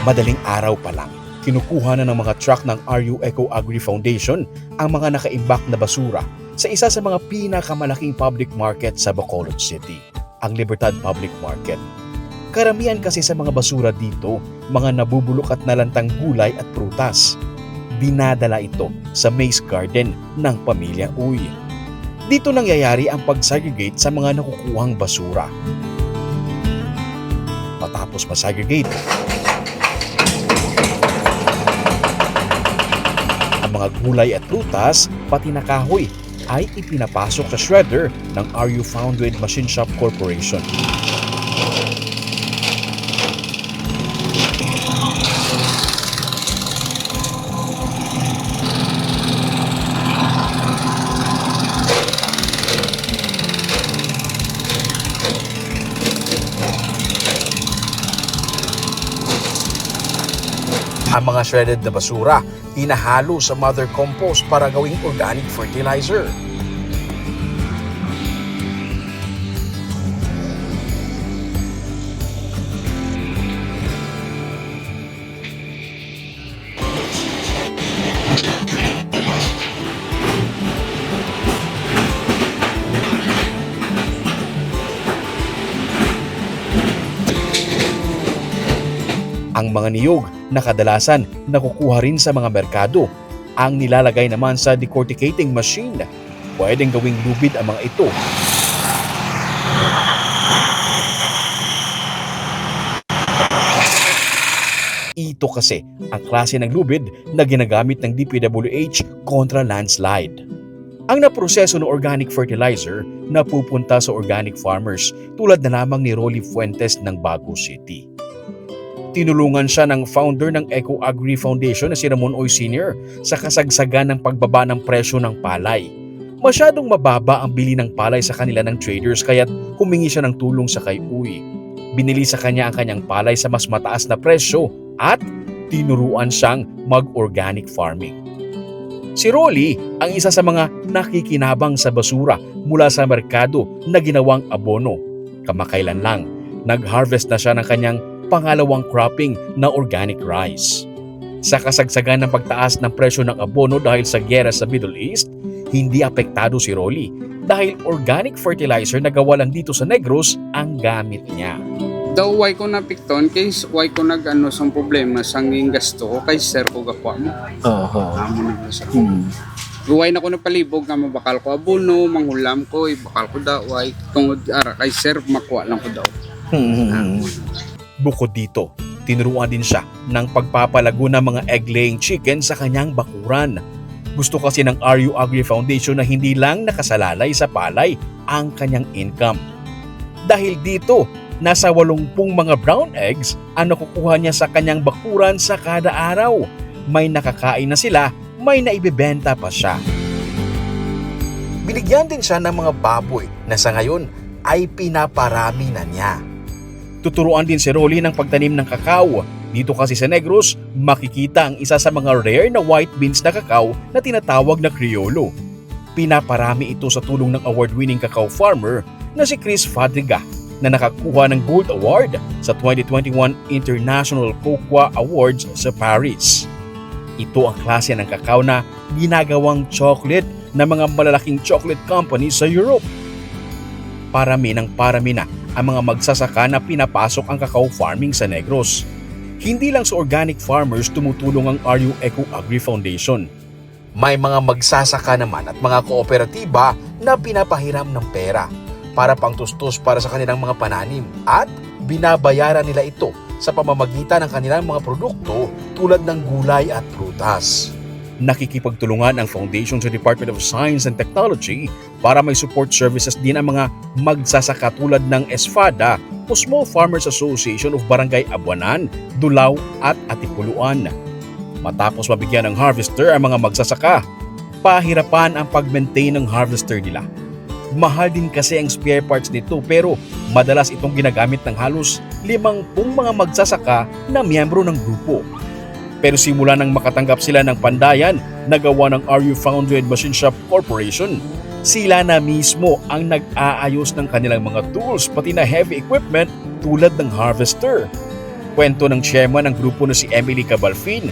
Madaling araw pa lang, kinukuha na ng mga truck ng RU Eco Agri Foundation ang mga nakaimbak na basura sa isa sa mga pinakamalaking public market sa Bacolod City, ang Libertad Public Market. Karamihan kasi sa mga basura dito, mga nabubulok at nalantang gulay at prutas. Dinadala ito sa Maze Garden ng Pamilya Uy. Dito nangyayari ang pag-segregate sa mga nakukuhang basura. Matapos ma-segregate, ang mga gulay at prutas, pati na kahoy, ay ipinapasok sa shredder ng RU Founded Machine Shop Corporation. Ang mga shredded na basura, hinahalo sa mother compost para gawing organic fertilizer. Ang mga niyog na kadalasan nakukuha rin sa mga merkado. Ang nilalagay naman sa decorticating machine. Pwedeng gawing lubid ang mga ito. Ito kasi ang klase ng lubid na ginagamit ng DPWH kontra landslide. Ang naproseso ng organic fertilizer napupunta sa organic farmers tulad na lamang ni Rolly Fuentes ng Baguio City. Tinulungan siya ng founder ng Eco Agri Foundation na si Ramon Oy Sr. sa kasagsagan ng pagbaba ng presyo ng palay. Masyadong mababa ang bili ng palay sa kanila ng traders kaya't humingi siya ng tulong sa kay Uy. Binili sa kanya ang kanyang palay sa mas mataas na presyo at tinuruan siyang mag-organic farming. Si Rolly ang isa sa mga nakikinabang sa basura mula sa merkado na ginawang abono. Kamakailan lang, nag-harvest na siya ng kanyang pangalawang cropping na organic rice. Sa kasagsagan ng pagtaas ng presyo ng abono dahil sa gyera sa Middle East, hindi apektado si Rolly dahil organic fertilizer na gawa lang dito sa Negros ang gamit niya. Daw why ko napikton kay why ko nag-ano sang problema sanging gasto ko kay sir ko gapwa mo. Amo na sa. Guway na ko na palibog nga mabakal ko abono, manghulam ko, bakal ko daw why tungod ara kay sir makuha lang ko daw. Bukod dito, tinuruan din siya ng pagpapalago ng mga egg-laying chicken sa kanyang bakuran. Gusto kasi ng RU Agri Foundation na hindi lang nakasalalay sa palay ang kanyang income. Dahil dito, nasa 80 mga brown eggs ang nakukuha niya sa kanyang bakuran sa kada araw. May nakakain na sila, may naibebenta pa siya. Binigyan din siya ng mga baboy na sa ngayon ay pinaparami na niya. Tuturuan din si Rolly ng pagtanim ng kakao. Dito kasi sa Negros, makikita ang isa sa mga rare na white beans na kakao na tinatawag na Criollo. Pinaparami ito sa tulong ng award-winning kakao farmer na si Chris Fadriga na nakakuha ng Gold Award sa 2021 International Cocoa Awards sa Paris. Ito ang klase ng kakao na ginagawang chocolate ng mga malalaking chocolate companies sa Europe. Parami na ang mga magsasaka na pinapasok ang kakao farming sa Negros. Hindi lang sa organic farmers tumutulong ang RU Eco Agri Foundation. May mga magsasaka naman at mga kooperatiba na pinapahiram ng pera para pangtustos para sa kanilang mga pananim at binabayaran nila ito sa pamamagitan ng kanilang mga produkto tulad ng gulay at prutas. Nakikipagtulungan ang foundation sa Department of Science and Technology para may support services din ang mga magsasaka tulad ng ESFADA o Small Farmers Association of Barangay Abuanan, Dulao at Atipuluan. Matapos mabigyan ng harvester ang mga magsasaka, pahirapan ang pag-maintain ng harvester nila. Mahal din kasi ang spare parts nito pero madalas itong ginagamit ng halos 50 mga magsasaka na miyembro ng grupo. Pero simula nang makatanggap sila ng pandayan na gawa ng RU Founded Machine Shop Corporation, sila na mismo ang nag-aayos ng kanilang mga tools pati na heavy equipment tulad ng harvester. Kwento ng chairman ng grupo na si Emily Cabalfin,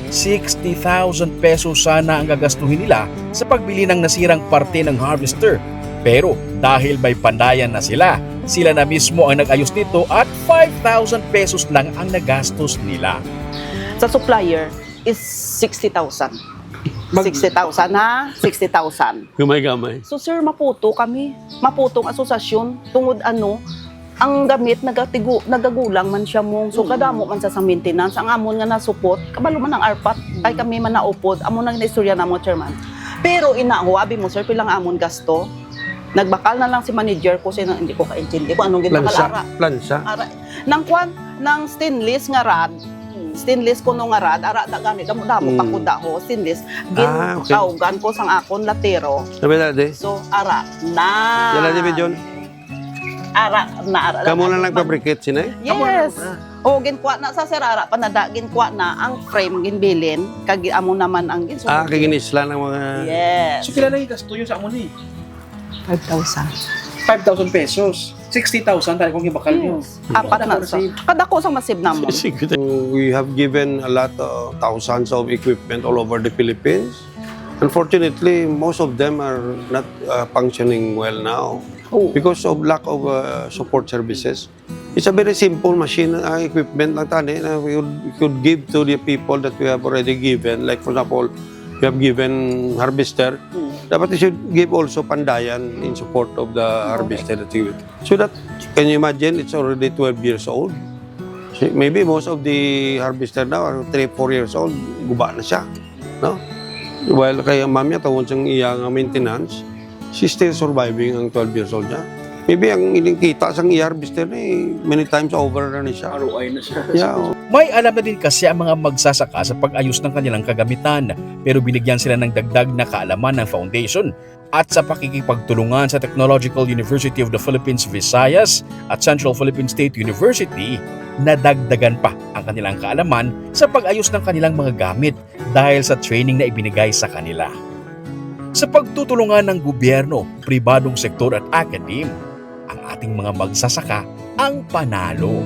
60,000 pesos sana ang gagastuhin nila sa pagbili ng nasirang parte ng harvester. Pero dahil may pandayan na sila na mismo ang nag-ayos nito at 5,000 pesos lang ang nagastos nila. Sa supplier is 60,000. 60,000 ha? 60,000. Gamay-gamay. So sir, maputo kami. Maputong asosasyon. Tungod ang gamit nagagulang man siya mong. So kadamo man sa maintenance. Ang amon nga nasupot, kabalo man ang arpat. Kay kami man naupod. Amon ang istorya na mo, chairman. Pero inahuabi mo, sir, pilang amon gasto. Nagbakal na lang si manager ko hindi ko kaintindi kung anong ginbakal ara. Plansa. Nang stainless nga rad. Stainless ko nung nga rad, ara da gani damo pakuda ho stainless. Okay. Kaugan ko sang akon latero. Sabi natin. So ara na. Yala di John. Ara. Kamu lang nagpabricate sinay? Yes. O ginkuha na sa sir ara panada ginkuha na ang frame ginbilin kag amo naman ang ginso. Kiginisla ng mga... Yes. So kailan na yung gasto yun sa amo ni? 5,000. 5,000 pesos. 60,000 tayo kung ibakal nyo. Apat na sa. Kadako sang masib na mo. We have given a lot of thousands of equipment all over the Philippines. Unfortunately, most of them are not functioning well now Oh. because of lack of support services. It's a very simple machine equipment lang tani na we could give to the people that we have already given. Like for example, we have given harvester. Dapat we should give also pandayan in support of the harvester. So that, can you imagine, it's already 12 years old. So maybe most of the harvester now are 3-4 years old, guba na siya. No? While kaya mamya tawon siyang iyang maintenance, she's still surviving ang 12 years old niya. Maybe ang inikita sang i-harvester many times over na siya. ROI na siya. Yeah. May alam na din kasi ang mga magsasaka sa pag-ayos ng kanilang kagamitan, pero binigyan sila ng dagdag na kaalaman ng foundation at sa pakikipagtulungan sa Technological University of the Philippines, Visayas at Central Philippine State University, nadagdagan pa ang kanilang kaalaman sa pag-ayos ng kanilang mga gamit dahil sa training na ibinigay sa kanila. Sa pagtutulungan ng gobyerno, pribadong sektor at academe, ang ating mga magsasaka ang panalo.